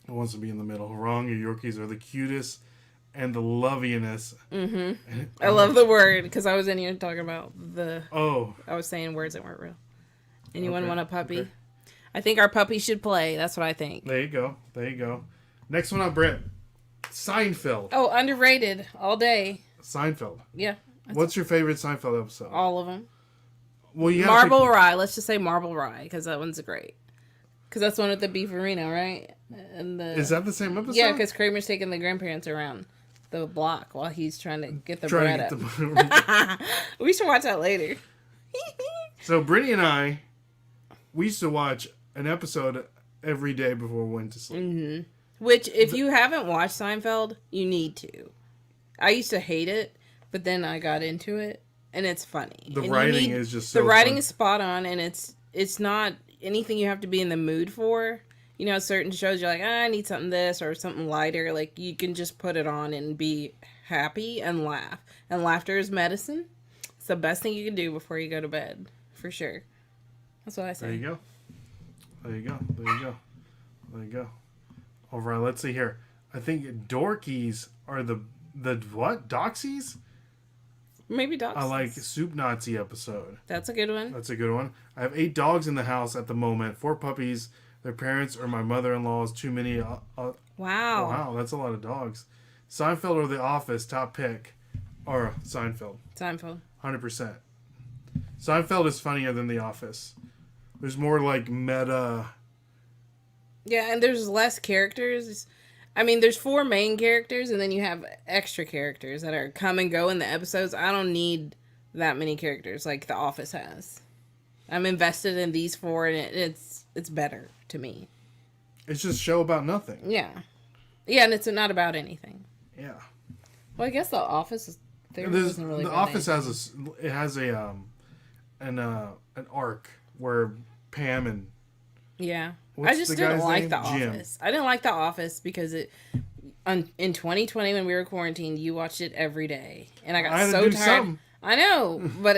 It wants to be in the middle. Wrong. Your Yorkies are the cutest and the loviness. Mm-hmm. I love the word because I was in here talking about I was saying words that weren't real. Anyone want a puppy? Okay. I think our puppy should play. That's what I think. There you go. Next one up, Brent. Seinfeld. Oh, underrated all day. Seinfeld. Yeah. What's your favorite Seinfeld episode? All of them. Well, you Marble Rye. Let's just say Marble Rye because that one's great. Because that's one with the beefarino, right? And is that the same episode? Yeah, because Kramer's taking the grandparents around the block while he's trying to get the bread up. We should watch that later. So Brittany and I, we used to watch an episode every day before we went to sleep. Mm-hmm. Which, if you haven't watched Seinfeld, you need to. I used to hate it, but then I got into it, and it's funny. The writing is just so the writing fun. is spot on, and it's not anything you have to be in the mood for. You know, certain shows you're like, I need something this or something lighter. Like you can just put it on and be happy and laugh. And laughter is medicine. It's the best thing you can do before you go to bed, for sure. That's what I say. There you go. All right, let's see here. I think dorkies are the what? Doxies? Maybe dogs. I like Soup Nazi episode. That's a good one. That's a good one. I have 8 dogs in the house at the moment. 4 puppies. Their parents or my mother-in-law is too many. Wow, that's a lot of dogs. Seinfeld or The Office, top pick. Or Seinfeld. 100%. Seinfeld is funnier than The Office. There's more like meta Yeah, and there's less characters. I mean, there's 4 main characters, and then you have extra characters that are come and go in the episodes. I don't need that many characters like The Office has. I'm invested in these 4, and it's better to me. It's just a show about nothing. Yeah, yeah, and it's not about anything. Yeah. Well, I guess The Office is. Wasn't really the Office has an arc where Pam and I just didn't like The Jim. Office. I didn't like The Office because in 2020 when we were quarantined, you watched it every day, and I got so tired. Something. I know, but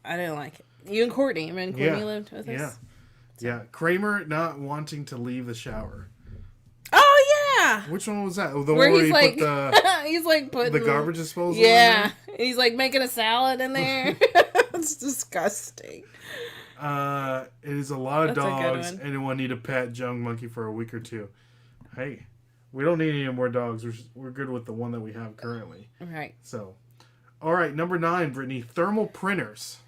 I didn't like it. You and Courtney, remember Courtney lived with us? Yeah. Kramer not wanting to leave the shower. Oh yeah. Which one was that? The where one he's where like, he put he's like putting the garbage disposal. Yeah, in there? He's like making a salad in there. It's disgusting. It is a lot of dogs. One. Anyone need a pet junk monkey for a week or 2? Hey, we don't need any more dogs. We're good with the one that we have currently. Right. So, all right, number 9, Brittany, thermal printers.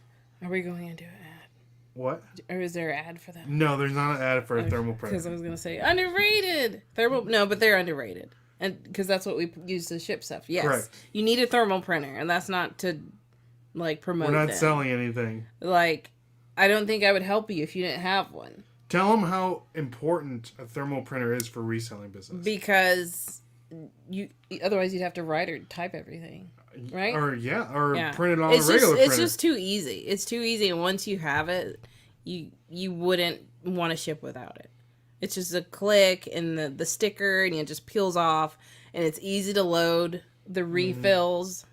Are we going into an ad? What? Or is there an ad for that? No, there's not an ad for a thermal printer. Because I was gonna say underrated thermal. No, but they're underrated, and because that's what we use to ship stuff. Yes, correct. You need a thermal printer, and that's not to like promote. We're not selling anything. Like, I don't think I would help you if you didn't have one. Tell them how important a thermal printer is for reselling business. Because otherwise you'd have to write or type everything, right? Or print it on a regular printer. It's just too easy. It's too easy, and once you have it, you wouldn't want to ship without it. It's just a click and the sticker, and it just peels off, and it's easy to load. The refills,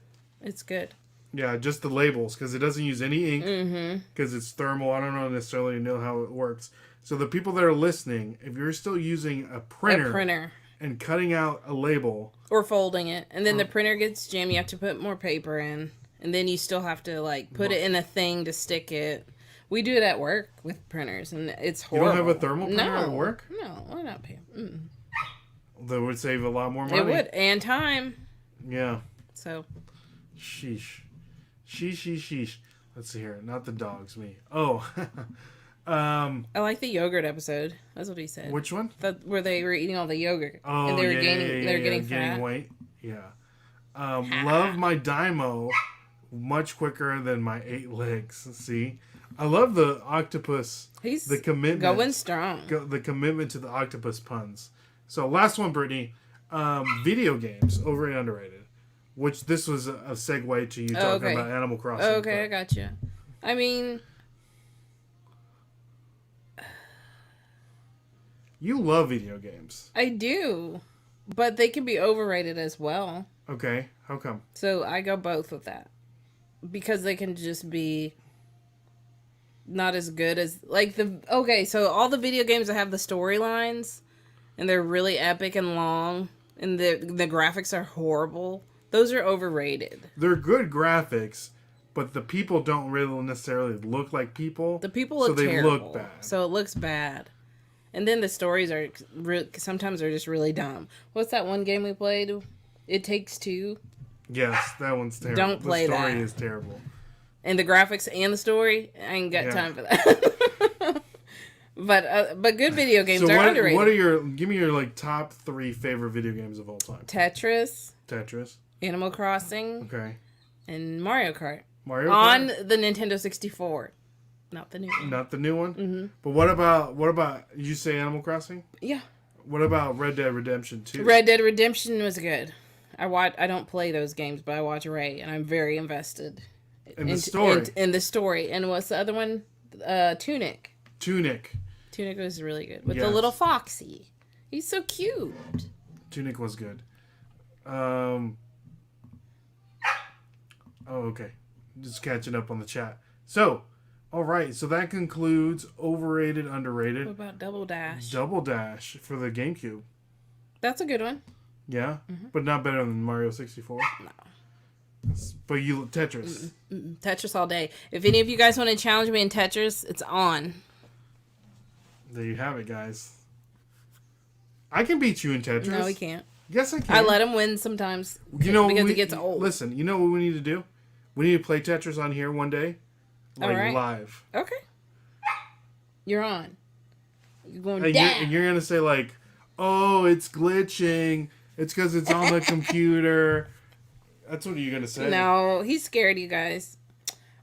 it's good. Yeah, just the labels, because it doesn't use any ink, because it's thermal. I don't necessarily know how it works. So the people that are listening, if you're still using a printer and cutting out a label or folding it, and then the printer gets jammed, you have to put more paper in, and then you still have to like put it in a thing to stick it. We do it at work with printers, and it's horrible. You don't have a thermal printer at work? No, why not pay? That would save a lot more money. It would, and time. Yeah. So. Sheesh. Let's see here. Not the dogs, me. Oh. I like the yogurt episode. That's what he said. Which one? Where they were eating all the yogurt. Oh, and they were getting fat. Gaining weight. Yeah. Love my Dymo much quicker than my 8 legs. See? I love the octopus. The commitment. Going strong. The commitment to the octopus puns. So last one, Brittany. Video games, overrated, underrated. Which this was a segue to you talking about Animal Crossing. Okay, I got you. I mean, you love video games. I do, but they can be overrated as well. Okay, how come? So I go both with that because they can just be not as good as like the. Okay, so all the video games that have the storylines and they're really epic and long, and the graphics are horrible. Those are overrated. They're good graphics, but the people don't really necessarily look like people. The people look terrible. So they look bad. So it looks bad. And then the stories are sometimes they're just really dumb. What's that one game we played? It Takes Two. Yes, that one's terrible. Don't play that. The story is terrible. And the graphics and the story, I ain't got time for that. But good video games are underrated. What are give me your like top 3 favorite video games of all time? Tetris. Animal Crossing. Okay. And Mario Kart. On the Nintendo 64. Not the new one. Not the new one? Mm-hmm. But what about, you say Animal Crossing? Yeah. What about Red Dead Redemption 2? Red Dead Redemption was good. I don't play those games, but I watch Ray, and I'm very invested. In the story. In the story. And what's the other one? Tunic. Tunic was really good. With the little foxy. He's so cute. Tunic was good. Oh, okay. Just catching up on the chat. So, all right. So that concludes overrated, underrated. What about Double Dash? Double Dash for the GameCube. That's a good one. Yeah? But not better than Mario 64? No. But you Tetris. Tetris all day. If any of you guys want to challenge me in Tetris, it's on. There you have it, guys. I can beat you in Tetris. No, we can't. Yes, I can. I let him win sometimes. Because it gets old. Listen, you know what we need to do? We need to play Tetris on here one day. Live. Okay. You're on. You're going And down. you're gonna say like, "Oh, it's glitching. It's because it's on the computer." That's what you're gonna say. No, he's scared, you guys.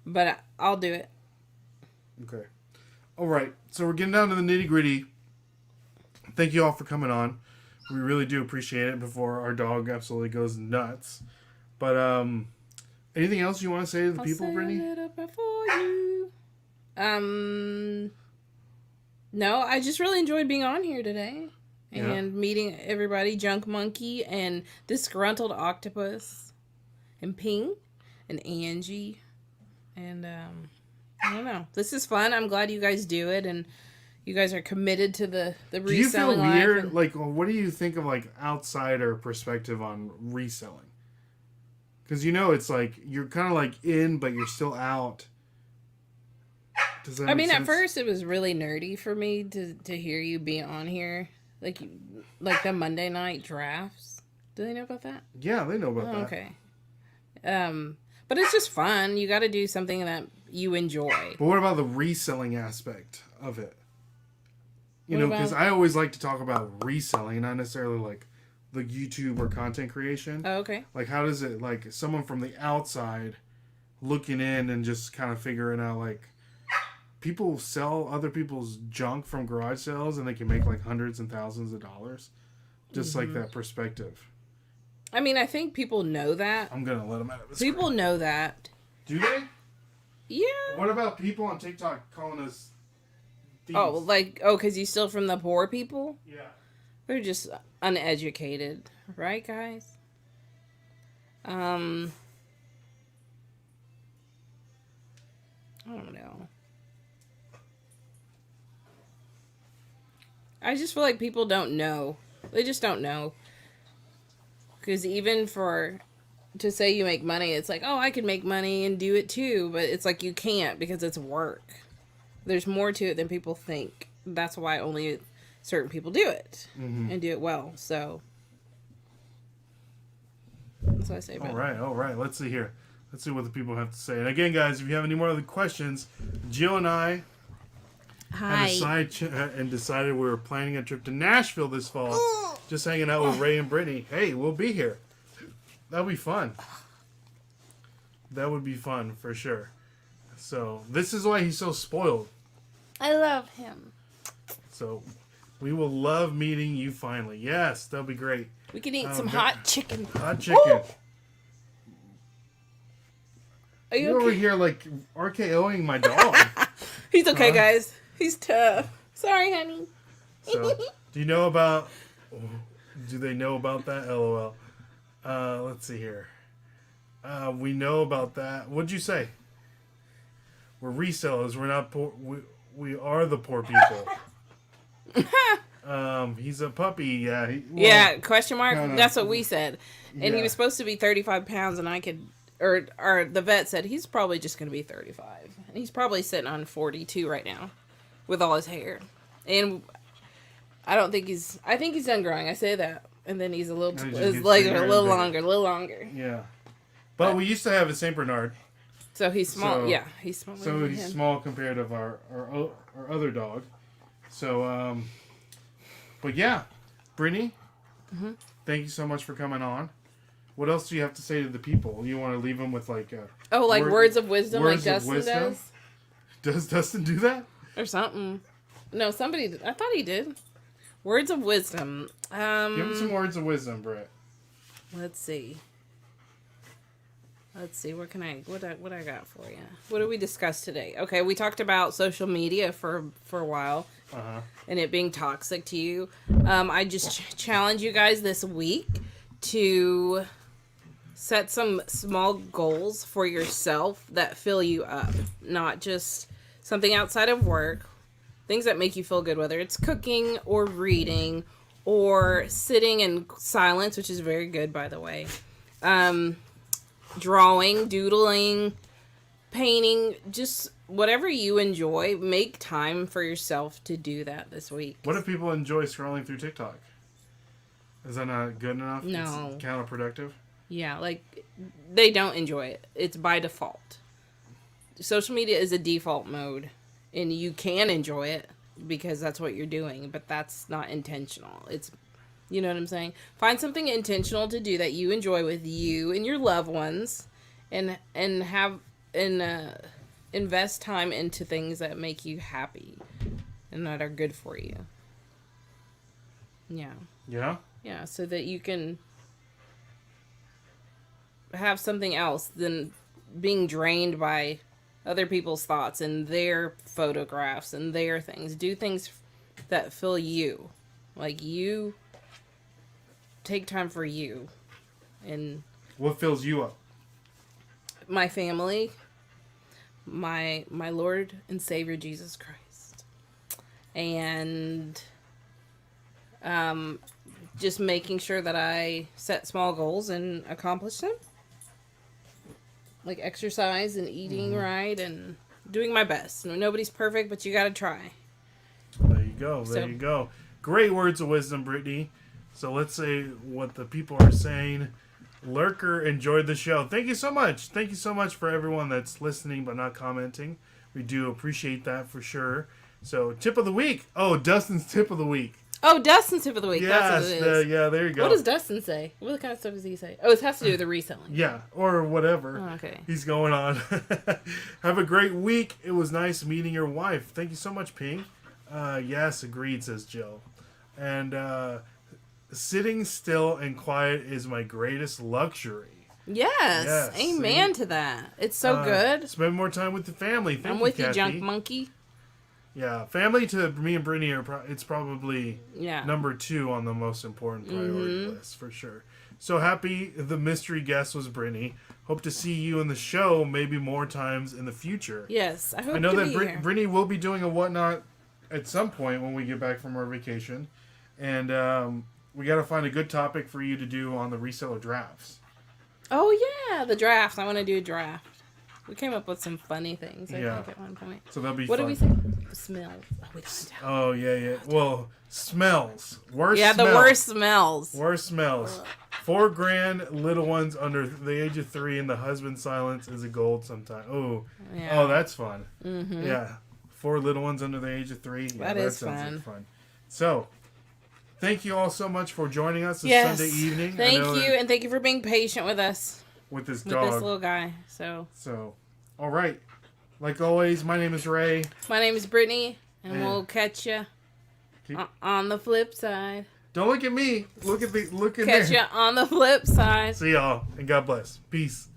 But I'll do it. Okay. All right. So we're getting down to the nitty gritty. Thank you all for coming on. We really do appreciate it. Before our dog absolutely goes nuts. But anything else you want to say to the people, Brittany? No, I just really enjoyed being on here today and meeting everybody, Junk Monkey and Disgruntled Octopus and Ping and Angie and I don't know. This is fun. I'm glad you guys do it and you guys are committed to the reselling. Do you feel weird? And... Like, what do you think of like outsider perspective on reselling? Because it's like you're kind of like in, but you're still out. Does that make sense? At first it was really nerdy for me to hear you be on here, like the Monday night drafts. Do they know about that? Yeah, they know about that. Okay. But it's just fun. You got to do something that you enjoy. But what about the reselling aspect of it? Because about... I always like to talk about reselling, not necessarily like the YouTube or content creation. Oh, okay. Like, how does it, like, someone from the outside looking in and just kind of figuring out, like, people sell other people's junk from garage sales and they can make, like, hundreds and thousands of dollars. Just like that perspective. I mean, I think people know that. I'm going to let them out of this. People know that. Do they? Yeah. What about people on TikTok calling us thieves? Oh, because you steal from the poor people? Yeah. They're just uneducated. Right, guys? I don't know. I just feel like people don't know. They just don't know. Because even to say you make money, it's like, oh, I could make money and do it too. But it's like you can't because it's work. There's more to it than people think. That's why only certain people do it and do it well. So that's what I say about it. All right. Let's see here. Let's see what the people have to say. And again, guys, if you have any more other questions, Jill and I and decided we were planning a trip to Nashville this fall. Just hanging out with Ray and Brittany. Hey, we'll be here. That'll be fun. That would be fun for sure. So this is why he's so spoiled. I love him. So we will love meeting you finally. Yes, that'll be great. We can eat some hot chicken. Hot chicken. Woo! Are you You're okay? over here like RKOing my dog. He's okay, guys. He's tough. Sorry, honey. So, do they know about that? LOL. Let's see here. We know about that. What'd you say? We're resellers. We're not poor. We are the poor people. He's a puppy. Yeah. Question mark. That's what we said. And he was supposed to be 35 pounds, and I could, or the vet said he's probably just going to be 35. And he's probably sitting on 42 right now, with all his hair. And I think he's done growing. I say that, and then he's his legs are a little longer. Yeah. But we used to have a Saint Bernard. So he's small. So, he's small. So he's small compared to our other dog. So, but yeah, Brittany, thank you so much for coming on. What else do you have to say to the people? You want to leave them with like words of wisdom, like Dustin does? Does Dustin do that? Or something? No, somebody. I thought he did. Words of wisdom. Give him some words of wisdom, Brett. Let's see. What I got for you? What did we discuss today? Okay, we talked about social media for a while, and it being toxic to you. I just challenge you guys this week to set some small goals for yourself that fill you up, not just something outside of work. Things that make you feel good, whether it's cooking or reading or sitting in silence, which is very good, by the way. Drawing, doodling, painting, just whatever you enjoy, make time for yourself to do that this week. What if people enjoy scrolling through TikTok? Is that not good enough? No. It's counterproductive? Yeah, like, they don't enjoy it. It's by default. Social media is a default mode, and you can enjoy it, because that's what you're doing, but that's not intentional. It's, you know what I'm saying? Find something intentional to do that you enjoy with you and your loved ones, and invest time into things that make you happy and that are good for you. Yeah. Yeah? Yeah, so that you can have something else than being drained by other people's thoughts and their photographs and their things. Do things that fill you. Like, you take time for you. And What fills you up? my family, my Lord and Savior Jesus Christ, and just making sure that I set small goals and accomplish them, like exercise and eating right and doing my best. Nobody's perfect, but you gotta try. There you go. There you go. Great words of wisdom, Brittany. So let's say what the people are saying. Lurker enjoyed the show. Thank you so much. Thank you so much for everyone that's listening but not commenting. We do appreciate that for sure. So, tip of the week. Oh, Dustin's tip of the week. Oh, Dustin's tip of the week. Yes, that's what it is. Yeah, there you go. What does Dustin say? What kind of stuff does he say? Oh, it has to do with the reselling. Yeah, or whatever. Oh, okay. He's going on. Have a great week. It was nice meeting your wife. Thank you so much, Ping. Yes, agreed, says Jill. And sitting still and quiet is my greatest luxury. Yes. Amen to that. It's so good. Spend more time with the family. I'm with you, Junk Monkey. Yeah, family to me and Brittany it's probably number 2 on the most important priority list for sure. So happy the mystery guest was Brittany. Hope to see you in the show maybe more times in the future. Yes, I hope. I know that Brittany will be doing a whatnot at some point when we get back from our vacation, and we got to find a good topic for you to do on the reseller drafts. Oh yeah, the draft. I want to do a draft. We came up with some funny things, I think, at one point. So that'll be what fun. What did we say? Smells. Oh, yeah. Well, smells. Worst smells. the worst smells. Worst smells. $4,000, little ones under the age of 3, and the husband's silence is a gold sometime. Oh, that's fun. Mm-hmm. Yeah. 4 little ones under the age of 3. Yeah, that is sounds fun. like fun. So, thank you all so much for joining us this Sunday evening. Thank you, and thank you for being patient with us. With this dog. With this little guy. So, all right. Like always, my name is Ray. My name is Brittany, and we'll catch you on the flip side. Don't look at me. Look at Catch you on the flip side. See y'all, and God bless. Peace.